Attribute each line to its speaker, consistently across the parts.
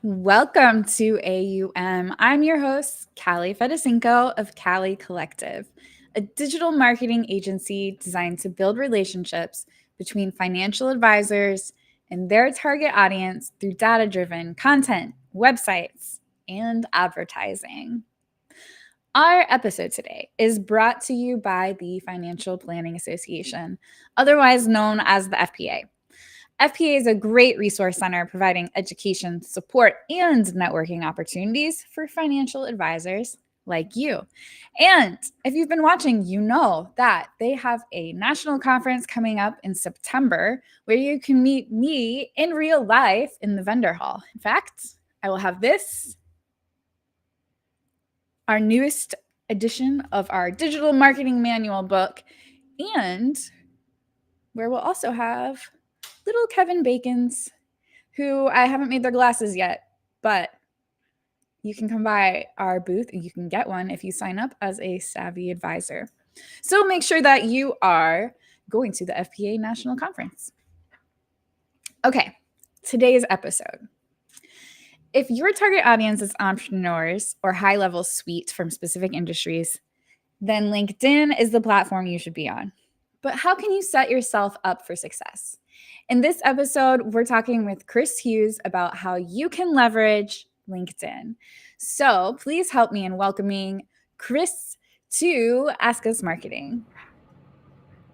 Speaker 1: Welcome to A.U.M. I'm your host, Callie Fedosinko of Callie Collective, a digital marketing agency designed to build relationships between financial advisors and their target audience through data-driven content, websites, and advertising. Our episode today is brought to you by the Financial Planning Association, otherwise known as the FPA. FPA is a great resource center providing education, support, and networking opportunities for financial advisors like you. And if you've been watching, you know that they have a national conference coming up in September where you can meet me in real life in the vendor hall. In fact, I will have our newest edition of our digital marketing manual book, and where we'll also have little Kevin Bacons, who I haven't made their glasses yet, but you can come by our booth and you can get one if you sign up as a Savvy Advisor. So make sure that you are going to the FPA National Conference. Okay, today's episode. If your target audience is entrepreneurs or high-level suite from specific industries, then LinkedIn is the platform you should be on. But how can you set yourself up for success? In this episode, we're talking with Chris Hughes about how you can leverage LinkedIn. So please help me in welcoming Chris to Ask Us Marketing.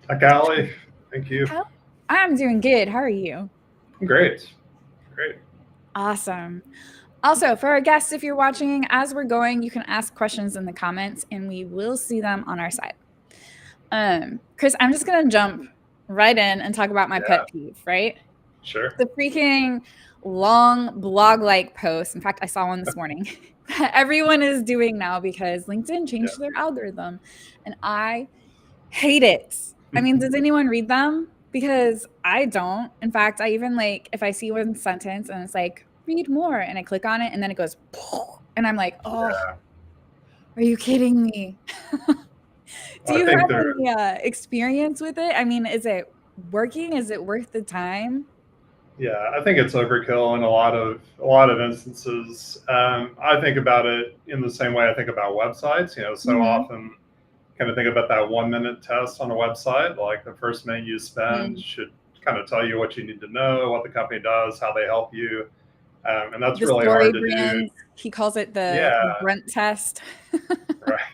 Speaker 2: Hi, Callie. Thank you.
Speaker 1: I'm doing good. How are you?
Speaker 2: Great.
Speaker 1: Awesome. Also, for our guests, if you're watching as we're going, you can ask questions in the comments and we will see them on our side. Chris, I'm just going to jump right in and talk about my pet peeve, right?
Speaker 2: Sure.
Speaker 1: The freaking long blog-like post. In fact, I saw one this morning that everyone is doing now because LinkedIn changed their algorithm, and I hate it. I mean, does anyone read them? Because I don't. In fact, I even if I see one sentence and it's like, read more, and I click on it, and then it goes, and I'm like, oh, are you kidding me? Do you have any experience with it? I mean, is it working? Is it worth the time?
Speaker 2: Yeah, I think it's overkill in a lot of instances. I think about it in the same way I think about websites. Often kind of think about that 1-minute test on a website. Like the first minute you spend should kind of tell you what you need to know, what the company does, how they help you. And that's really hard to do.
Speaker 1: He calls it the grunt test.
Speaker 2: Right.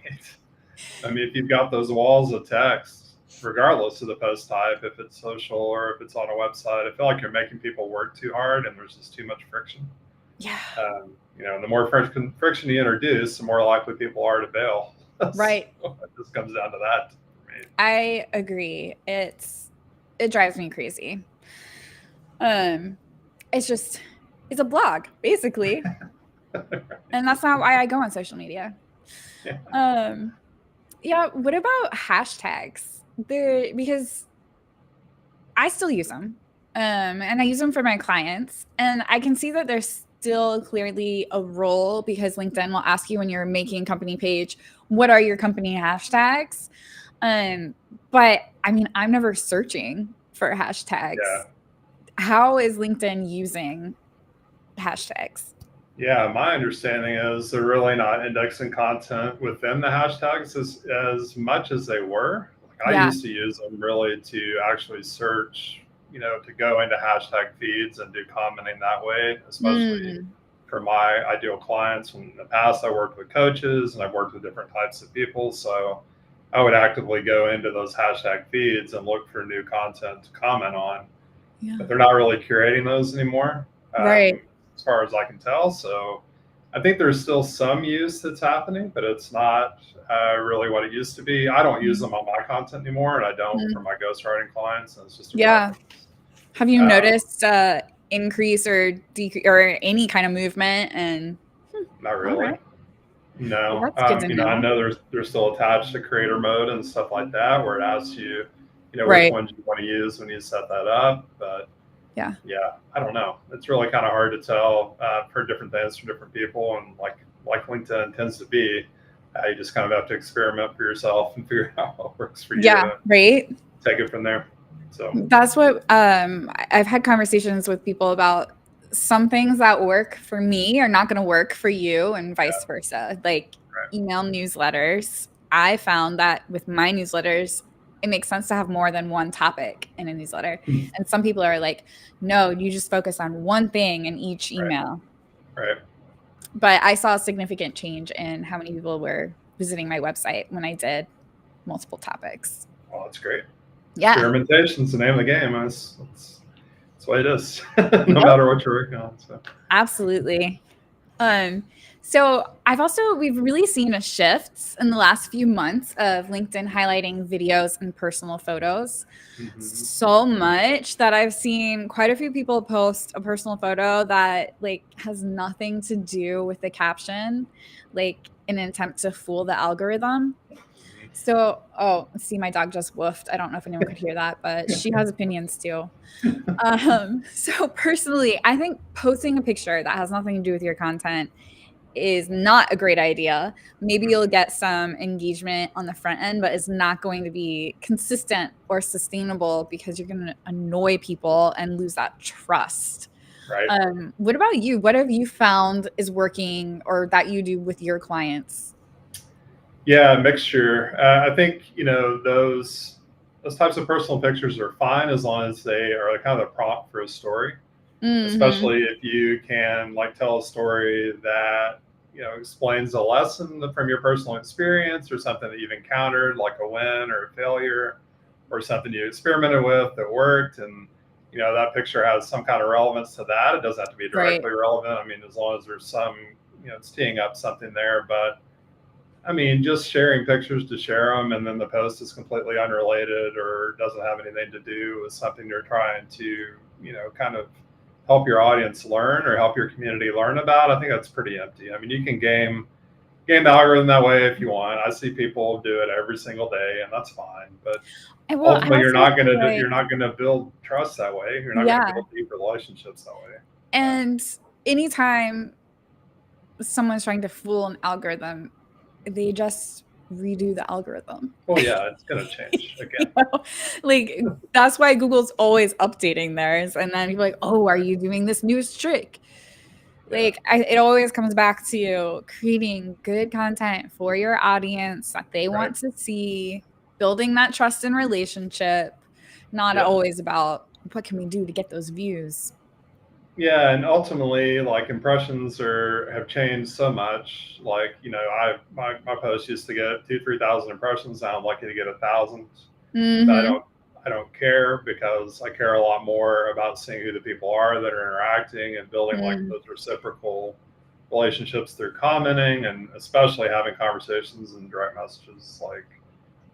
Speaker 2: I mean, if you've got those walls of text, regardless of the post type, if it's social or if it's on a website, I feel like you're making people work too hard and there's just too much friction.
Speaker 1: Yeah.
Speaker 2: The more friction you introduce, the more likely people are to bail.
Speaker 1: Right.
Speaker 2: So it just comes down to that for me.
Speaker 1: I agree. It drives me crazy. It's a blog, basically. And that's not why I go on social media. Yeah. What about hashtags? Because I still use them. And I use them for my clients. And I can see that there's still clearly a role because LinkedIn will ask you when you're making a company page, what are your company hashtags? But I mean, I'm never searching for hashtags.
Speaker 2: Yeah.
Speaker 1: How is LinkedIn using hashtags?
Speaker 2: Yeah, my understanding is they're really not indexing content within the hashtags as much as they were. I used to use them really to actually search, to go into hashtag feeds and do commenting that way, especially for my ideal clients. In the past, I worked with coaches and I've worked with different types of people. So I would actively go into those hashtag feeds and look for new content to comment on. Yeah. But they're not really curating those anymore.
Speaker 1: Right.
Speaker 2: As far as I can tell. So I think there's still some use that's happening, but it's not really what it used to be. I don't use them on my content anymore, and I don't for my ghostwriting clients. And it's just a preference.
Speaker 1: Have you noticed increase or decrease or any kind of movement? And
Speaker 2: not really.
Speaker 1: Right.
Speaker 2: No.
Speaker 1: Well, that's good to know.
Speaker 2: I know they're still attached to creator mode and stuff like that, where it asks you,
Speaker 1: right.
Speaker 2: which ones you want to use when you set that up, but. Yeah, I don't know. It's really kind of hard to tell for different things for different people, and like LinkedIn tends to be, you just kind of have to experiment for yourself and figure out what works for you.
Speaker 1: Yeah, right.
Speaker 2: Take it from there. So
Speaker 1: that's what I've had conversations with people about some things that work for me are not going to work for you, and vice
Speaker 2: Yeah.
Speaker 1: versa. Like
Speaker 2: Right.
Speaker 1: email newsletters, I found that with my newsletters, it makes sense to have more than one topic in a newsletter. And some people are like, no, you just focus on one thing in each
Speaker 2: Right.
Speaker 1: email.
Speaker 2: Right.
Speaker 1: But I saw a significant change in how many people were visiting my website when I did multiple topics.
Speaker 2: Well, that's great.
Speaker 1: Yeah.
Speaker 2: Experimentation's the name of the game. That's the way it is, no
Speaker 1: Yep.
Speaker 2: matter what you're working on. So.
Speaker 1: Absolutely. Um, so we've really seen a shift in the last few months of LinkedIn highlighting videos and personal photos
Speaker 2: Mm-hmm.
Speaker 1: so much that I've seen quite a few people post a personal photo that like has nothing to do with the caption, like in an attempt to fool the algorithm. So, oh, see, my dog just woofed. I don't know if anyone could hear that, but she has opinions too. So personally, I think posting a picture that has nothing to do with your content is not a great idea. Maybe you'll
Speaker 2: Mm-hmm.
Speaker 1: get some engagement on the front end, but it's not going to be consistent or sustainable because you're going to annoy people and lose that trust.
Speaker 2: Right.
Speaker 1: What about you? What have you found is working or that you do with your clients?
Speaker 2: Yeah, mixture. I think those types of personal pictures are fine as long as they are kind of a prompt for a story.
Speaker 1: Mm-hmm.
Speaker 2: Especially if you can like tell a story that explains a lesson from your personal experience or something that you've encountered, like a win or a failure, or something you experimented with that worked, and that picture has some kind of relevance to that. It doesn't have to be
Speaker 1: Right.
Speaker 2: directly relevant. I mean, as long as there's some, it's teeing up something there. But I mean, just sharing pictures to share them, and then the post is completely unrelated or doesn't have anything to do with something you're trying to, kind of help your audience learn or help your community learn about. I think that's pretty empty. I mean, you can game the algorithm that way if you want. I see people do it every single day, and that's fine. But
Speaker 1: And well, I
Speaker 2: ultimately,
Speaker 1: also feel
Speaker 2: you're
Speaker 1: like,
Speaker 2: not gonna build trust that way. You're not gonna
Speaker 1: yeah.
Speaker 2: build deep relationships that way.
Speaker 1: And anytime someone's trying to fool an algorithm, they just redo the algorithm.
Speaker 2: Well, yeah, it's gonna change
Speaker 1: You
Speaker 2: again.
Speaker 1: know? Like that's why Google's always updating theirs. And then people are like, oh, are
Speaker 2: Right.
Speaker 1: you doing this newest trick?
Speaker 2: Yeah.
Speaker 1: Like it always comes back to creating good content for your audience that they
Speaker 2: Right.
Speaker 1: want to see, building that trust and relationship, not
Speaker 2: Yep.
Speaker 1: always about what can we do to get those views.
Speaker 2: Yeah, and ultimately, like impressions are have changed so much. Like my post used to get 2-3 thousand impressions. Now I'm lucky to get 1,000. But
Speaker 1: Mm-hmm.
Speaker 2: I don't care because I care a lot more about seeing who the people are that are interacting and building like
Speaker 1: Mm,
Speaker 2: those reciprocal relationships through commenting and especially having conversations and direct messages. Like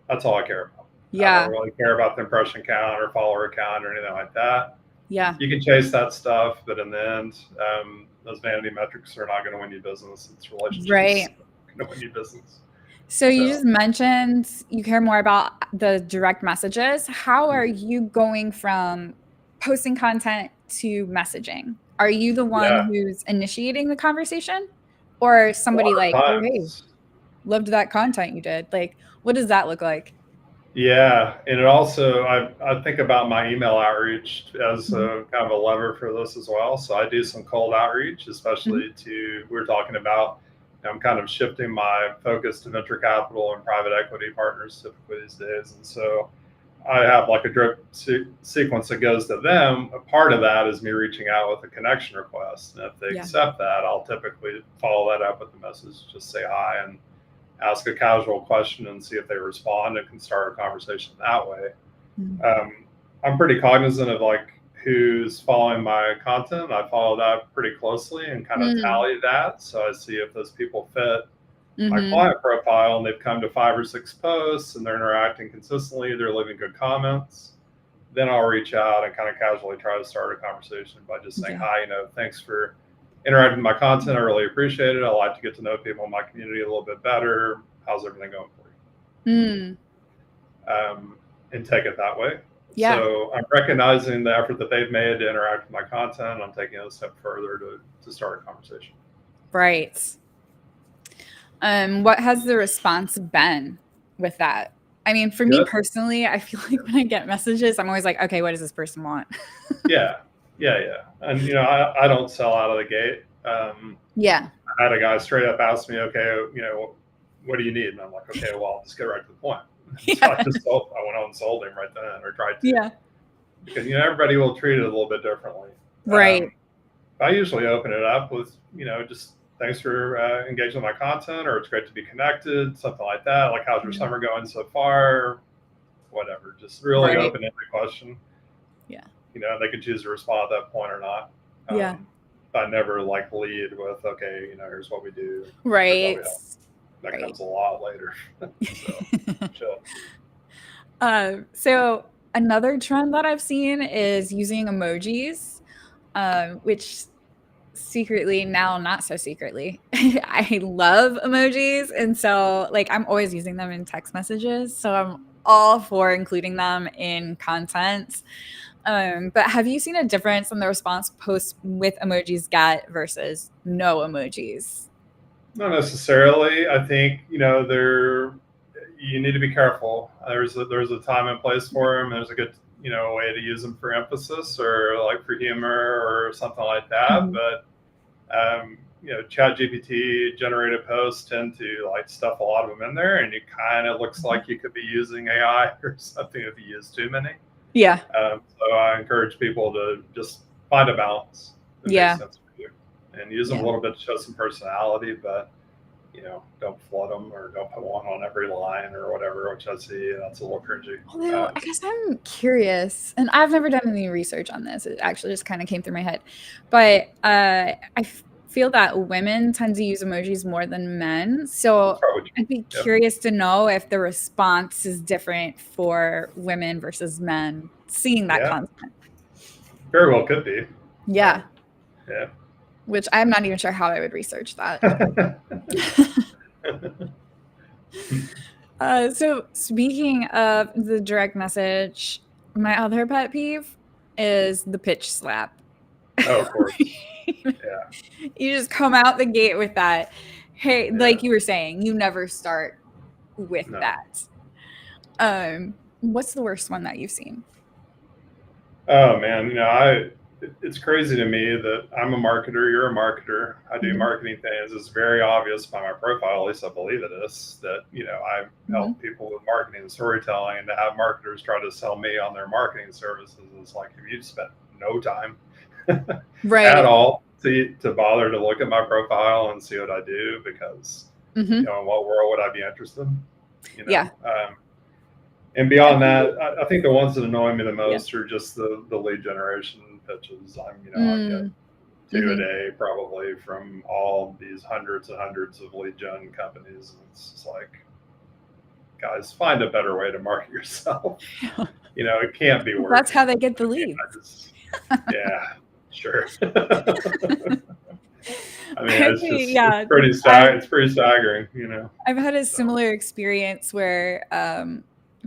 Speaker 2: that's all I care about. I don't
Speaker 1: yeah.
Speaker 2: really care about the impression count or follower count or anything like that.
Speaker 1: Yeah.
Speaker 2: You can chase that stuff, but in the end, those vanity metrics are not going to win you business. It's relationships
Speaker 1: Right.
Speaker 2: going to win you business.
Speaker 1: So you
Speaker 2: So
Speaker 1: just mentioned you care more about the direct messages. How are you going from posting content to messaging? Are you the one
Speaker 2: yeah,
Speaker 1: who's initiating the conversation or
Speaker 2: a
Speaker 1: somebody
Speaker 2: lot of
Speaker 1: like, "Oh, hey,
Speaker 2: times.
Speaker 1: loved that content you did." Like, what does that look like?
Speaker 2: Yeah, and it also I think about my email outreach as
Speaker 1: Mhm,
Speaker 2: a kind of a lever for this as well. So I do some cold outreach,
Speaker 1: mhm.
Speaker 2: especially to we are talking about. I'm kind of shifting my focus to venture capital and private equity partners typically these days, and so I have like a drip sequence that goes to them. A part of that is me reaching out with a connection request, and if they
Speaker 1: Yeah.
Speaker 2: accept that, I'll typically follow that up with a message, just say hi and ask a casual question and see if they respond and can start a conversation that way.
Speaker 1: Mhm.
Speaker 2: Um, I'm pretty cognizant of like who's following my content. I follow that pretty closely and kind of
Speaker 1: Mm.
Speaker 2: tally that. So I see if those people fit my
Speaker 1: Mhm.
Speaker 2: client profile and they've come to 5 or 6 posts and they're interacting consistently, they're leaving good comments. Then I'll reach out and kind of casually try to start a conversation by just saying,
Speaker 1: Yeah.
Speaker 2: hi, thanks for interacting with my content. I really appreciate it. I like to get to know people in my community a little bit better. How's everything going for
Speaker 1: Mm.
Speaker 2: you? And take it that way.
Speaker 1: Yeah.
Speaker 2: So I'm recognizing the effort that they've made to interact with my content. I'm taking it a step further to start a conversation.
Speaker 1: Right. What has the response been with that? I mean, for me
Speaker 2: Good.
Speaker 1: personally, I feel like when I get messages, I'm always like, okay, what does this person want?
Speaker 2: Yeah. Yeah, yeah. And I don't sell out of the gate.
Speaker 1: Yeah.
Speaker 2: I had a guy straight up ask me, okay, what do you need? And I'm like, okay, well, I'll just get right to the point. And so
Speaker 1: Yeah.
Speaker 2: I went out and sold him right then, or tried to,
Speaker 1: Yeah.
Speaker 2: because everybody will treat it a little bit differently.
Speaker 1: Right.
Speaker 2: I usually open it up with just thanks for engaging with my content, or it's great to be connected, something like that. Like, how's your
Speaker 1: Yeah.
Speaker 2: summer going so far? Whatever, just really
Speaker 1: Right.
Speaker 2: open-ended question.
Speaker 1: Yeah.
Speaker 2: They can choose to respond at that point or not.
Speaker 1: Yeah.
Speaker 2: I never like lead with, okay, here's what we do, here's how we
Speaker 1: Right.
Speaker 2: help. That
Speaker 1: Right.
Speaker 2: comes a lot later. So chill.
Speaker 1: So another trend that I've seen is using emojis, which secretly, now not so secretly, I love emojis. And so like I'm always using them in text messages. So I'm all for including them in content. But have you seen a difference in the response posts with emojis get versus no emojis?
Speaker 2: Not necessarily. I think you need to be careful. There's a time and place for them. There's a good way to use them for emphasis, or like for humor or something like that.
Speaker 1: Mhm.
Speaker 2: But Chat GPT generated posts tend to like stuff a lot of them in there, and it kind of looks like you could be using AI or something if you use too many.
Speaker 1: Yeah.
Speaker 2: So I encourage people to just find a balance that makes
Speaker 1: Yeah.
Speaker 2: sense for you, and use them a
Speaker 1: Yeah.
Speaker 2: little bit to show some personality, but don't flood them, or don't put one on every line or whatever, which I see that's a little cringy.
Speaker 1: Although I guess I'm curious, and I've never done any research on this. It actually just kind of came through my head. But feel that women tend to use emojis more than men.
Speaker 2: That's
Speaker 1: So
Speaker 2: probably
Speaker 1: I'd be
Speaker 2: true.
Speaker 1: curious to know if the response is different for women versus men seeing that
Speaker 2: Yeah,
Speaker 1: content.
Speaker 2: very well could be.
Speaker 1: Yeah.
Speaker 2: Yeah.
Speaker 1: Which I'm not even sure how I would research that. So speaking of the direct message, my other pet peeve is the pitch slap.
Speaker 2: Oh, of course. Yeah.
Speaker 1: You just come out the gate with that. Hey,
Speaker 2: Yeah.
Speaker 1: like you were saying, you never start with
Speaker 2: No.
Speaker 1: that. What's the worst one that you've seen?
Speaker 2: Oh man, it's crazy to me that I'm a marketer, you're a marketer. I do
Speaker 1: Mhm,
Speaker 2: marketing things. It's very obvious by my profile, at least I believe it is, that I
Speaker 1: mhm.
Speaker 2: help people with marketing and storytelling, and to have marketers try to sell me on their marketing services is like, if you spent no time at
Speaker 1: Right.
Speaker 2: all to bother to look at my profile and see what I do, because
Speaker 1: Hmm.
Speaker 2: in what world would I be interested? You know,
Speaker 1: Yeah.
Speaker 2: um, and
Speaker 1: I
Speaker 2: beyond
Speaker 1: think
Speaker 2: that, I think the ones that annoy me the
Speaker 1: yeah.
Speaker 2: most are just the lead generation pitches. I get
Speaker 1: Mm,
Speaker 2: two a
Speaker 1: hmm.
Speaker 2: day probably from all these hundreds and hundreds of lead gen companies. And it's just like, guys, find a better way to market yourself. It can't be
Speaker 1: That's how
Speaker 2: working.
Speaker 1: they get the
Speaker 2: I mean,
Speaker 1: leads.
Speaker 2: yeah, sure. I mean,
Speaker 1: Actually, yeah, I've
Speaker 2: it's pretty staggering,
Speaker 1: I've had a
Speaker 2: So
Speaker 1: similar experience where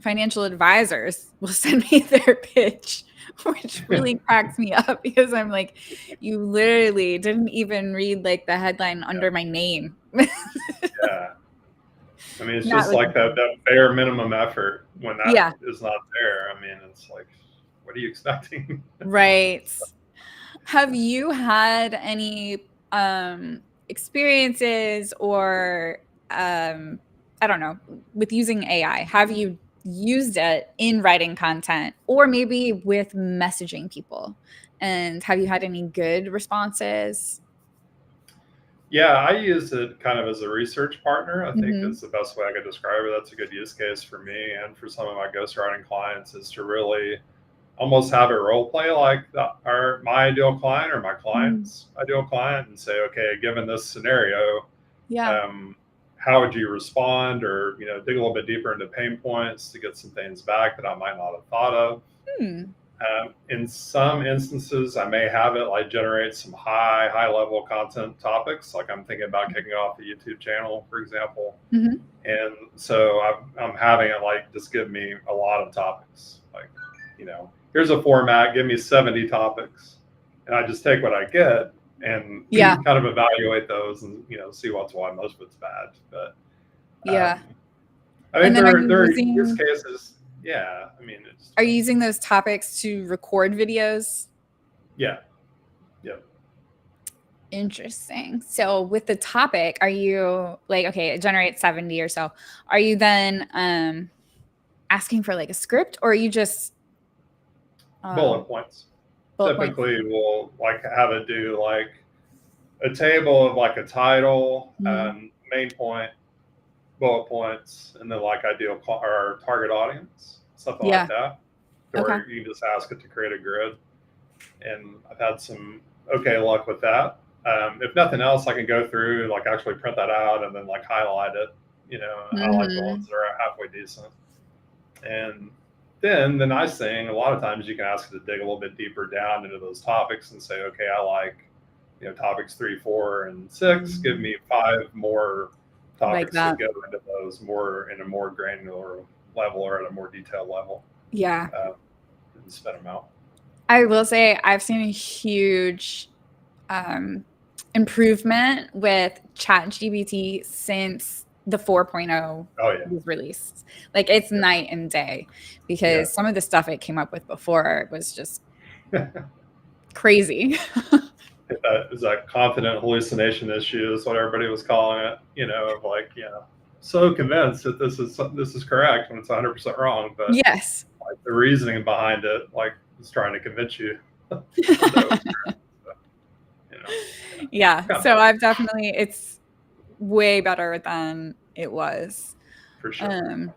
Speaker 1: financial advisors will send me their pitch, which really cracks me up because I'm like, you literally didn't even read like the headline
Speaker 2: yeah,
Speaker 1: under my name.
Speaker 2: yeah. I mean, it's
Speaker 1: Not
Speaker 2: just like
Speaker 1: looking for
Speaker 2: that bare minimum effort when that
Speaker 1: yeah,
Speaker 2: is not there. I mean, it's like, what are you expecting?
Speaker 1: right. Have you had any experiences or I don't know, with using AI? Have you used it in writing content or maybe with messaging people? And have you had any good responses?
Speaker 2: Yeah, I use it kind of as a research partner. I think
Speaker 1: Hmm.
Speaker 2: is the best way I could describe it. That's a good use case for me and for some of my ghostwriting clients, is to really almost have it role play like my ideal client or my
Speaker 1: Mm.
Speaker 2: client's ideal client, and say, okay, given this scenario,
Speaker 1: Yeah.
Speaker 2: um, how would you respond, or dig a little bit deeper into pain points to get some things back that I might not have thought of.
Speaker 1: Hmm.
Speaker 2: In some instances, I may have it like generate some high level content topics. Like, I'm thinking about kicking off a YouTube channel, for example,
Speaker 1: Hmm.
Speaker 2: and so I'm having it like just give me a lot of topics. Like, here's a format, give me 70 topics, and I just take what I get and
Speaker 1: Yeah.
Speaker 2: kind of evaluate those, and see what's why. Most of it's bad, but
Speaker 1: Yeah.
Speaker 2: um, I think
Speaker 1: And then
Speaker 2: there are use cases. Yeah, I mean, it's
Speaker 1: are you using those topics to record videos?
Speaker 2: Yeah. Yep.
Speaker 1: Interesting. So with the topic, are you like, okay, it generates 70 or so. Are you then asking for like a script, or are you just
Speaker 2: Bullet
Speaker 1: um
Speaker 2: points.
Speaker 1: bullet points?
Speaker 2: Typically, we'll like have it do like a table of like a title,
Speaker 1: Mhm.
Speaker 2: main point, bullet points, and then like ideal or target audience, something like
Speaker 1: Yeah.
Speaker 2: that.
Speaker 1: Okay.
Speaker 2: Or you can just ask it to create a grid. And I've had some okay luck with that. If nothing else, I can go through, like actually print that out and then like highlight it, highlight the ones
Speaker 1: Mhm.
Speaker 2: that are halfway decent. And then the nice thing, a lot of times you can ask it to dig a little bit deeper down into those topics and say, okay, I like, topics 3, 4, and 6. Give
Speaker 1: Mhm.
Speaker 2: me 5 more
Speaker 1: Like
Speaker 2: topics that
Speaker 1: that.
Speaker 2: go into those more in a more granular level or at a more detailed level,
Speaker 1: Yeah.
Speaker 2: and spit them out.
Speaker 1: I will say I've seen a huge um, improvement with ChatGPT since the 4.0
Speaker 2: Oh yeah,
Speaker 1: was released. Like it's night and day
Speaker 2: yeah.
Speaker 1: because some of the stuff it came up with before was just crazy.
Speaker 2: Is that confident hallucination issue is what everybody was calling it, of like, so convinced that this is correct when it's 100% wrong, but
Speaker 1: Yes.
Speaker 2: like the reasoning behind it, like, is trying to convince you that it was correct. So, yeah,
Speaker 1: Yeah.
Speaker 2: kind of
Speaker 1: So
Speaker 2: fun
Speaker 1: I've definitely, it's way better than it was.
Speaker 2: for sure.
Speaker 1: Um,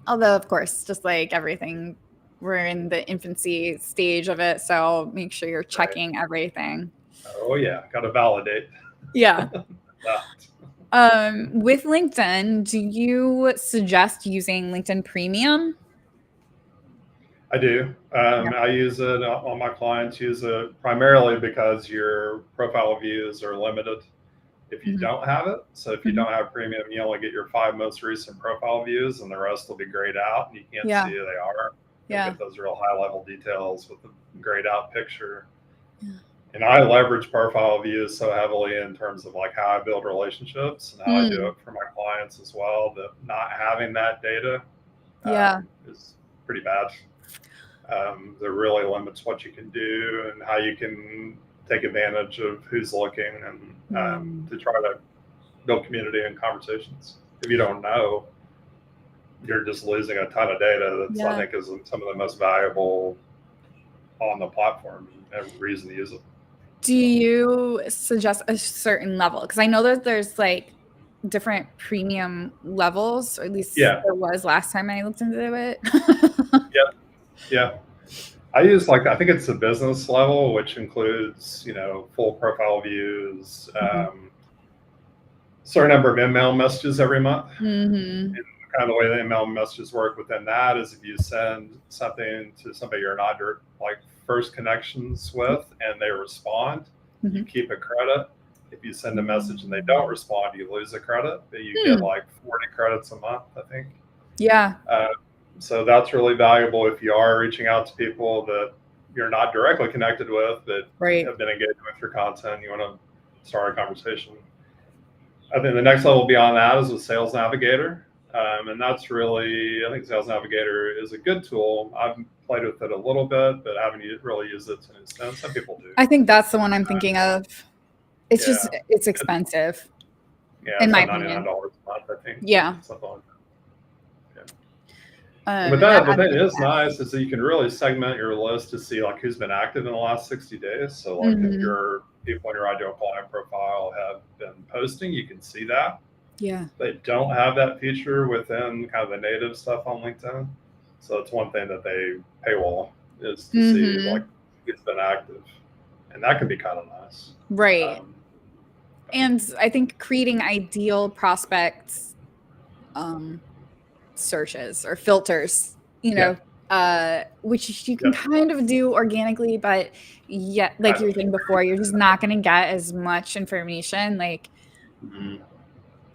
Speaker 1: Although, of course, just like everything, we're in the infancy stage of it. So make sure you're
Speaker 2: Right.
Speaker 1: checking everything.
Speaker 2: Oh yeah, got to validate
Speaker 1: Yeah.
Speaker 2: that.
Speaker 1: With LinkedIn, do you suggest using LinkedIn Premium?
Speaker 2: I do.
Speaker 1: Yeah.
Speaker 2: I use it. All my clients use it primarily because your profile views are limited if you
Speaker 1: Mhm.
Speaker 2: don't have it. So if you
Speaker 1: Mhm.
Speaker 2: don't have premium, you only get your 5 most recent profile views, and the rest will be grayed out, and you can't
Speaker 1: Yeah.
Speaker 2: see who they are. You'll
Speaker 1: Yeah.
Speaker 2: get those real high level details with the grayed out picture.
Speaker 1: Yeah.
Speaker 2: And I leverage profile views so heavily in terms of like how I build relationships and how I do
Speaker 1: Hmm.
Speaker 2: it for my clients as well. That not having that data
Speaker 1: Yeah.
Speaker 2: is pretty bad. That really limits what you can do and how you can take advantage of who's looking, and
Speaker 1: Mm.
Speaker 2: to try to build community and conversations. If you don't know, you're just losing a ton of data. That's, I
Speaker 1: Yeah.
Speaker 2: think, is some of the most valuable on the platform and reason to use it.
Speaker 1: Do you suggest a certain level? Because I know that there's like different premium levels, or at least
Speaker 2: Yeah,
Speaker 1: there was last time I looked into it.
Speaker 2: yeah, yeah. I use, like, I think it's the business level, which includes full profile views,
Speaker 1: Mhm.
Speaker 2: certain number of email messages every month.
Speaker 1: Mhm.
Speaker 2: Kind of the way the email messages work within that is if you send something to somebody you're not like first connections with and they respond, you
Speaker 1: Mhm.
Speaker 2: keep a credit. If you send a message and they don't
Speaker 1: Mm.
Speaker 2: respond, you lose a credit, but you get
Speaker 1: Hmm.
Speaker 2: like 40 credits a month, I think.
Speaker 1: Yeah.
Speaker 2: Uh, so that's really valuable if you are reaching out to people that you're not directly connected with, but
Speaker 1: Right.
Speaker 2: have been engaged with your content. You want to start a conversation. I think the next level beyond that is with Sales Navigator. And that's really, I think Sales Navigator is a good tool. I've played with it a little bit, but I haven't really used it to an extent. Some people do.
Speaker 1: I think that's the one I'm thinking of. It's just
Speaker 2: Yeah.
Speaker 1: it's expensive,
Speaker 2: Yeah.
Speaker 1: in
Speaker 2: It's
Speaker 1: my
Speaker 2: like
Speaker 1: opinion.
Speaker 2: $99 a month, I think.
Speaker 1: Yeah.
Speaker 2: Something like that. Yeah. And with
Speaker 1: And that
Speaker 2: that, the
Speaker 1: adds
Speaker 2: thing
Speaker 1: up
Speaker 2: is
Speaker 1: fast.
Speaker 2: nice is that you can really segment your list to see like who's been active in the last 60 days. So like if
Speaker 1: Mhm.
Speaker 2: your people in your ideal client profile have been posting, you can see that.
Speaker 1: Yeah.
Speaker 2: They don't have that feature within kind of the native stuff on LinkedIn. So it's one thing that they paywall is to see like
Speaker 1: Mhm.
Speaker 2: who's been active, and that can be kind of nice.
Speaker 1: Right.
Speaker 2: Um,
Speaker 1: And I think creating ideal prospects um searches or filters,
Speaker 2: yeah,
Speaker 1: which you can
Speaker 2: yeah,
Speaker 1: kind of do organically, but yet, like
Speaker 2: kind
Speaker 1: you
Speaker 2: of.
Speaker 1: were saying before, you're just not going to get as much information. Like
Speaker 2: Mhm.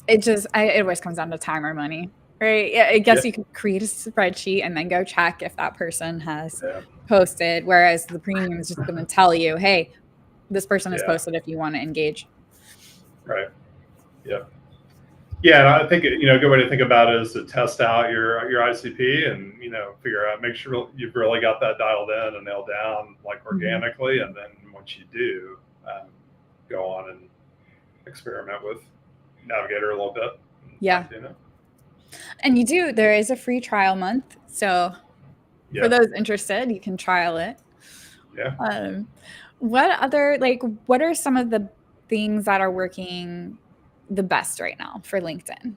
Speaker 1: it always comes down to time or money, right? Yeah, I
Speaker 2: Yeah,
Speaker 1: guess you could create a spreadsheet and then go check if that person has
Speaker 2: yeah,
Speaker 1: posted, whereas the premium is just going to tell you, hey, this person has
Speaker 2: yeah,
Speaker 1: posted if you want to engage.
Speaker 2: right. Yeah. Yeah, and I think a good way to think about it is to test out your ICP and figure out, make sure you've really got that dialed in and nailed down like
Speaker 1: Mhm.
Speaker 2: organically, and then once you do, go on and experiment with Navigator a little bit, and
Speaker 1: Yeah.
Speaker 2: fine tune it.
Speaker 1: And there is a free trial month. So for
Speaker 2: Yeah,
Speaker 1: those interested, you can trial it.
Speaker 2: yeah,
Speaker 1: Um, what are some of the things that are working the best right now for LinkedIn?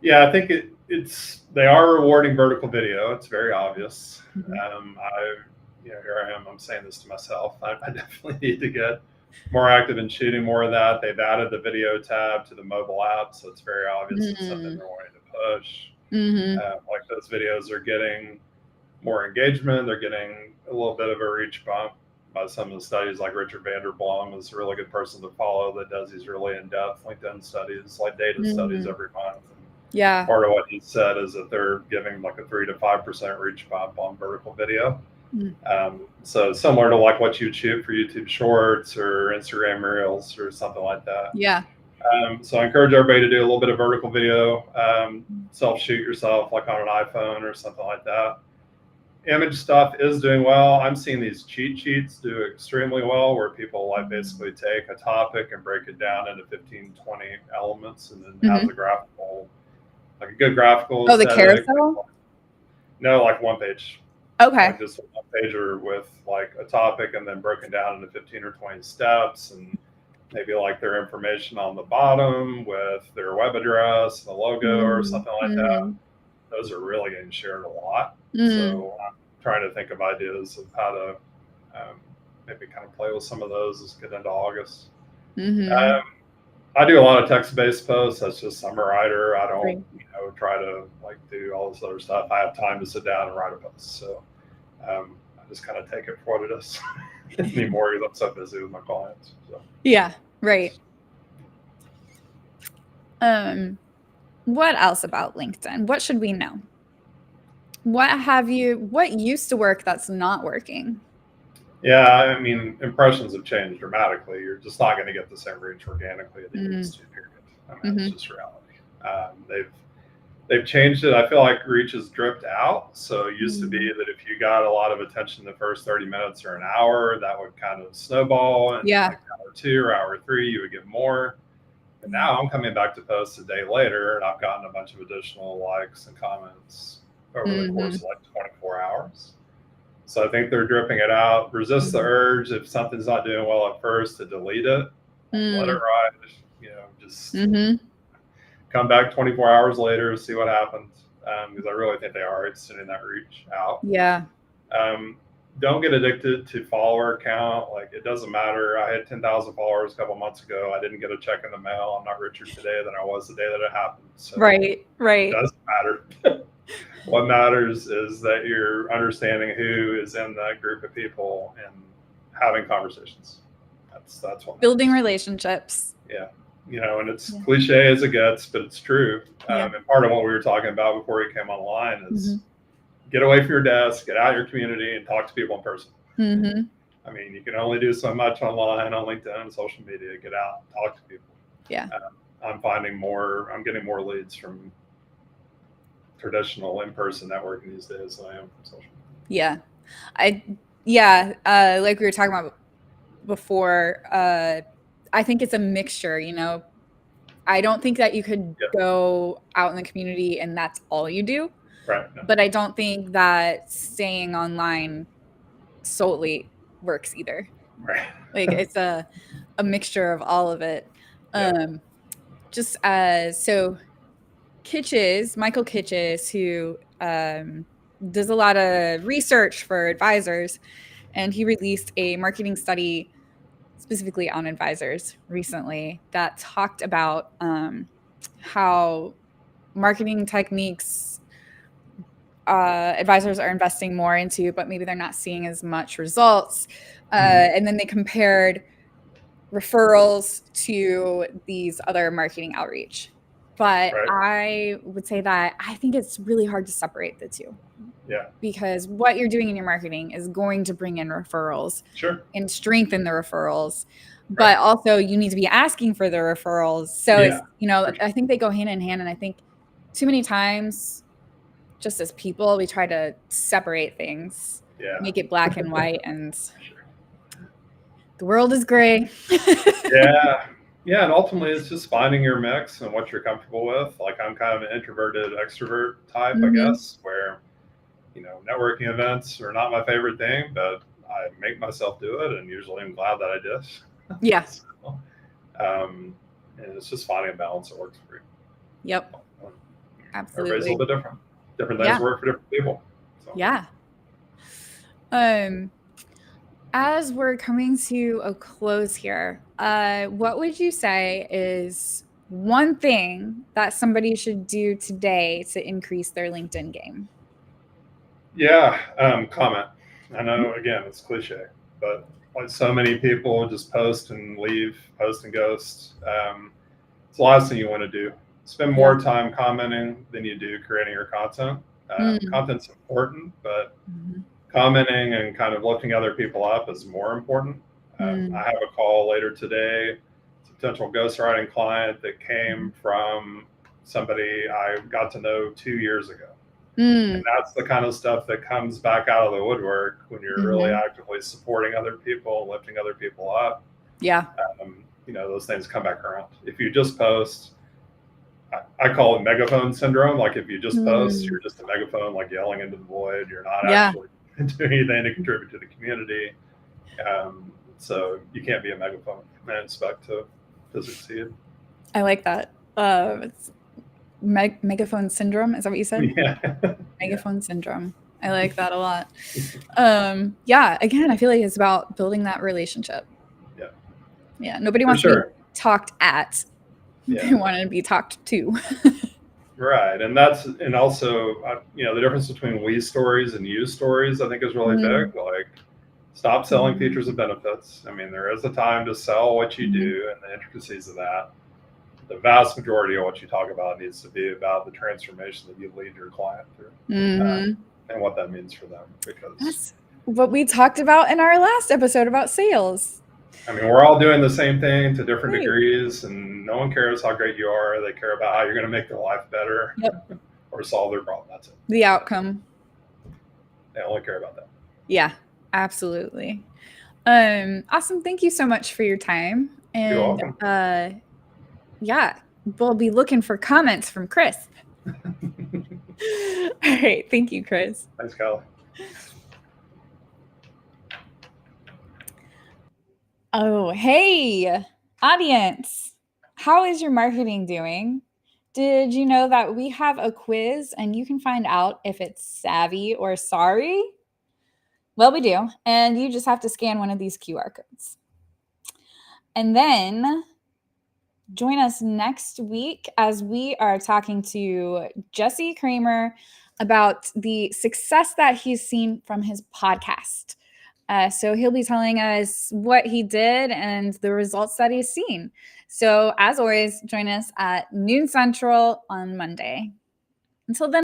Speaker 2: yeah. I think it's they are rewarding vertical video. It's very obvious.
Speaker 1: Mhm.
Speaker 2: I here I am. I'm saying this to myself. I definitely need to get more active in shooting more of that. They've added the video tab to the mobile app, so it's very obvious it's something
Speaker 1: Mm.
Speaker 2: they're wanting to push.
Speaker 1: Mhm.
Speaker 2: Like those videos are getting more engagement. They're getting a little bit of a reach bump by some of the studies. Like Richard Vanderblom is a really good person to follow that does these really in-depth LinkedIn studies, like data studies
Speaker 1: Mhm.
Speaker 2: every month. And
Speaker 1: Yeah.
Speaker 2: part of what he said is that they're giving like a 3 to 5% reach bump on vertical video.
Speaker 1: Mm.
Speaker 2: So similar to like what you'd shoot for YouTube Shorts or Instagram Reels or something like that.
Speaker 1: Yeah.
Speaker 2: So I encourage everybody to do a little bit of vertical video, self shoot yourself like on an iPhone or something like that. Image stuff is doing well. I'm seeing these cheat sheets do extremely well where people like basically take a topic and break it down into 15, 20 elements and then has a
Speaker 1: Mhm.
Speaker 2: graphical, like a good graphical
Speaker 1: Oh, the
Speaker 2: aesthetic.
Speaker 1: carousel?
Speaker 2: No, like one page,
Speaker 1: Okay.
Speaker 2: like just a one pager with like a topic and then broken down into 15 or 20 steps, and maybe like their information on the bottom with their web address and a logo or
Speaker 1: Mhm.
Speaker 2: something like that.
Speaker 1: Mhm.
Speaker 2: Those are really getting shared a lot.
Speaker 1: Mm.
Speaker 2: So I'm trying to think of ideas of how to um, maybe kind of play with some of those as we get into August.
Speaker 1: Mhm.
Speaker 2: Um, I do a lot of text-based posts. That's just I'm a writer. I don't,
Speaker 1: Great.
Speaker 2: try to like do all this other stuff. I have time to sit down and write a post. So I just kind of take it for what it is anymore because I'm so busy with my clients. So
Speaker 1: Yeah, right. Um, what else about LinkedIn? What should we know? What used to work that's not working?
Speaker 2: yeah, I mean, impressions have changed dramatically. You're just not going to get the same reach organically that you
Speaker 1: Mm.
Speaker 2: used to. Period. I mean, that's
Speaker 1: Mhm.
Speaker 2: just reality. They've changed it. I feel like reach has dripped out. So it used to be
Speaker 1: Mm.
Speaker 2: that if you got a lot of attention the first 30 minutes or an hour, that would kind of snowball, and
Speaker 1: Yeah.
Speaker 2: like hour two or hour three, you would get more. But
Speaker 1: Yeah.
Speaker 2: now I'm coming back to post a day later, and I've gotten a bunch of additional likes and comments over the course
Speaker 1: Mhm.
Speaker 2: of like 24 hours. So I think they're dripping it out. Resist the
Speaker 1: Mhm.
Speaker 2: urge if something's not doing well at first to delete it. Like let it
Speaker 1: Mm.
Speaker 2: ride. Just
Speaker 1: Mhm.
Speaker 2: come back 24 hours later, see what happens. Because I really think they are extending that reach out.
Speaker 1: Yeah.
Speaker 2: Um, don't get addicted to follower count. Like it doesn't matter. I had 10,000 followers a couple months ago. I didn't get a check in the mail. I'm not richer today than I was the day that it happened. So
Speaker 1: Right.
Speaker 2: it
Speaker 1: Right.
Speaker 2: doesn't matter. What matters is that you're understanding who is in that group of people and having conversations. That's what
Speaker 1: Building
Speaker 2: matters.
Speaker 1: relationships.
Speaker 2: Yeah, and it's
Speaker 1: Yeah.
Speaker 2: cliche as it gets, but it's true.
Speaker 1: Yeah.
Speaker 2: And part of what we were talking about before you came online is
Speaker 1: Mhm.
Speaker 2: get away from your desk, get out of your community, and talk to people in person.
Speaker 1: Mhm.
Speaker 2: I mean, you can only do so much online, on LinkedIn, and social media. Get out, talk to people.
Speaker 1: Yeah.
Speaker 2: I'm finding more. I'm getting more leads from traditional in-person networking these days than I am from social.
Speaker 1: Yeah. I yeah, like we were talking about before, I think it's a mixture, you know. I don't think that you could
Speaker 2: Yeah,
Speaker 1: go out in the community and that's all you do,
Speaker 2: right. No,
Speaker 1: but I don't think that staying online solely works either.
Speaker 2: right.
Speaker 1: Like it's a mixture of all of it.
Speaker 2: Yeah.
Speaker 1: Um, just as so Michael Kitches, who does a lot of research for advisors, and he released a marketing study specifically on advisors recently that talked about how marketing techniques advisors are investing more into, but maybe they're not seeing as much results.
Speaker 2: Mm-hmm.
Speaker 1: And then they compared referrals to these other marketing outreach. But
Speaker 2: Right.
Speaker 1: I would say that I think it's really hard to separate the two
Speaker 2: Yeah.
Speaker 1: because what you're doing in your marketing is going to bring in referrals
Speaker 2: Sure.
Speaker 1: and strengthen the referrals. but also you need to be asking for the referrals. So
Speaker 2: Yeah,
Speaker 1: it's, I think they go hand in hand. And I think too many times, just as people, we try to separate things,
Speaker 2: yeah,
Speaker 1: make it black and white, and
Speaker 2: sure.
Speaker 1: the world is gray.
Speaker 2: Yeah, yeah, and ultimately it's just finding your mix and what you're comfortable with. Like I'm kind of an introverted extrovert type, I
Speaker 1: Mm-hmm.
Speaker 2: guess, where networking events are not my favorite thing, but I make myself do it, and usually I'm glad that I did.
Speaker 1: Yeah.
Speaker 2: So, and it's just finding a balance that works for you.
Speaker 1: Yep.
Speaker 2: Everybody's a
Speaker 1: Absolutely.
Speaker 2: little bit different. Different things
Speaker 1: Yeah.
Speaker 2: work for different people. So.
Speaker 1: Yeah. As we're coming to a close here, what would you say is one thing that somebody should do today to increase their LinkedIn game?
Speaker 2: Yeah, comment. I know, again, it's cliche, but like so many people just post and leave, post and ghost. It's the last thing you want to do. Spend
Speaker 1: Yeah.
Speaker 2: more time commenting than you do creating your content.
Speaker 1: Mm.
Speaker 2: Content's important, but
Speaker 1: Mhm.
Speaker 2: commenting and kind of lifting other people up is more important. I
Speaker 1: Mm.
Speaker 2: have a call later today. It's a potential ghostwriting client that
Speaker 1: Mhm.
Speaker 2: came from somebody I got to know 2 years ago. And
Speaker 1: Mm.
Speaker 2: that's the kind of stuff that comes back out of the woodwork when you're really
Speaker 1: Mhm.
Speaker 2: actively supporting other people and lifting other people up.
Speaker 1: Yeah.
Speaker 2: Those things come back around. If you just post, I call it megaphone syndrome. Like if you just post,
Speaker 1: Mm.
Speaker 2: you're just a megaphone, like yelling into the void. You're not
Speaker 1: Yeah.
Speaker 2: actually doing anything to contribute to the community. So you can't be a megaphone and expect to succeed.
Speaker 1: I like that. It's megaphone syndrome. Is that what you said?
Speaker 2: Yeah, yeah,
Speaker 1: Megaphone syndrome. I like that a lot. Yeah, again, I feel like it's about building that relationship.
Speaker 2: yeah,
Speaker 1: Yeah, nobody
Speaker 2: for
Speaker 1: wants to be
Speaker 2: sure.
Speaker 1: talked at.
Speaker 2: Yeah.
Speaker 1: They want to be talked to.
Speaker 2: Right, and also the difference between we stories and you stories I think is really
Speaker 1: Mm.
Speaker 2: big. Like, stop selling
Speaker 1: Mhm.
Speaker 2: features and benefits. I mean, there is a time to sell what you
Speaker 1: Mhm.
Speaker 2: do and the intricacies of that. The vast majority of what you talk about needs to be about the transformation that you lead your client through,
Speaker 1: Mhm.
Speaker 2: and what that means for them. Because
Speaker 1: That's what we talked about in our last episode about sales.
Speaker 2: I mean, we're all doing the same thing to different
Speaker 1: Right.
Speaker 2: degrees, and no one cares how great you are. They care about how you're going to make their life better
Speaker 1: Yep.
Speaker 2: or solve their problem. That's it.
Speaker 1: The outcome.
Speaker 2: They only care about that.
Speaker 1: Yeah, absolutely. Awesome. Thank you so much for your time.
Speaker 2: You're
Speaker 1: And
Speaker 2: welcome.
Speaker 1: yeah, we'll be looking for comments from Chris. All right. Thank you, Chris.
Speaker 2: Thanks, Kyle.
Speaker 1: Oh, hey, audience. How is your marketing doing? Did you know that we have a quiz and you can find out if it's savvy or sorry? Well, we do. And you just have to scan one of these QR codes. And then join us next week as we are talking to Jesse Kramer about the success that he's seen from his podcast. So he'll be telling us what he did and the results that he's seen. So as always, join us at noon Central on Monday. Until then.